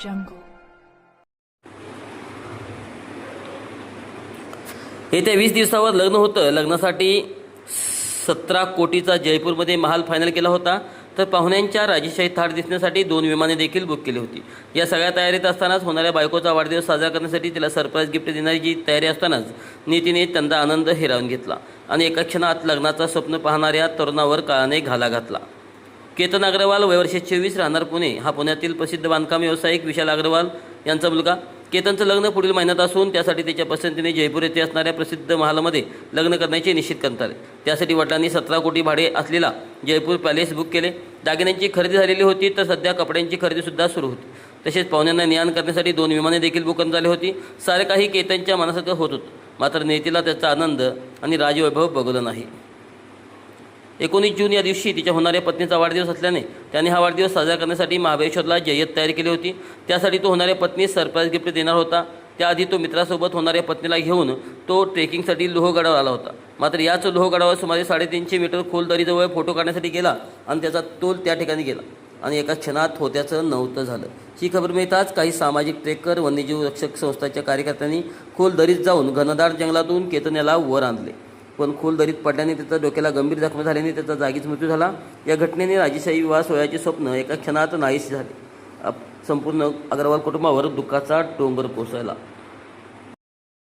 jungle. येत्या 20 दिवसावर लग्न होतं. लग्नासाठी 17 कोटीचा जयपूरमध्ये महाल फायनल केला होता. तर पाहुण्यांच्या राजेशाही थाट दिसण्यासाठी 2 विमाने देखील बुक केली होती. या सगळ्या तयारीत असतानाच होणाऱ्या बायकोचा वाढदिवस साजरा करण्यासाठी तिला सरप्राईज गिफ्ट देण्याची जी तयारी असतानाच नीतीने त्यांचा आनंद हिरावून घेतला आणि एका क्षणात लग्नाचं स्वप्न पाहणाऱ्या तरुणावर काळाने घाला घातला. केतन अग्रवाल वय वर्ष 24, राहणार पुणे, हा पुण्यातील प्रसिद्ध बांधकाम व्यावसायिक विशाल अग्रवाल यांचा मुलगा. केतनचं लग्न पुढील महिन्यात असून त्यासाठी त्याच्या पसंतीने जयपूर येथे असणाऱ्या प्रसिद्ध महालमध्ये लग्न करण्याचे निश्चित करण्यात आले. त्यासाठी वडिलांनी 17 कोटी भाडे असलेला जयपूर पॅलेस बुक केले. दागिन्यांची खरेदी झालेली होती, तर सध्या कपड्यांची खरेदीसुद्धा सुरू होती. तसेच पाहुण्यांना ने-आण करण्यासाठी 2 विमाने देखील बुक करण्यात आली होती. सारे काही केतनच्या मनासारखं होत होतं, मात्र नेतीला त्याचा आनंद आणि राजवैभव बघवलं नाही. 19 जून या दिवशी तिच्या होणाऱ्या पत्नीचा वाढदिवस असल्याने त्याने हा वाढदिवस साजरा करण्यासाठी महाबळेश्वरला जय्यत तयारी केली होती. त्यासाठी तो होणाऱ्या पत्नीस सरप्राईज गिफ्ट देणार होता. त्याआधी तो मित्रासोबत होणाऱ्या पत्नीला घेऊन तो ट्रेकिंगसाठी लोहगडावर आला होता. मात्र याच लोहगडावर सुमारे 350 मीटर खोल दरीजवळ फोटो काढण्यासाठी गेला आणि त्याचा तोल त्या ठिकाणी गेला आणि एका क्षणात होत्याचं नव्हतं झालं. ही खबर मिळताच काही सामाजिक ट्रेकर, वन्यजीव रक्षक संस्थांच्या कार्यकर्त्यांनी खोल दरीत जाऊन घनदाट जंगलातून केतन याला वर आणले. पण खोल दरीत पडल्याने त्याच्या डोक्याला गंभीर जखमा झाल्याने त्याचा जागीच मृत्यू झाला. या घटनेने राजेशाही विवाह सोहळ्याचे स्वप्न एका क्षणात नाहीसे झाले. संपूर्ण अग्रवाल कुटुंबावर दुःखाचा डोंगर कोसळला.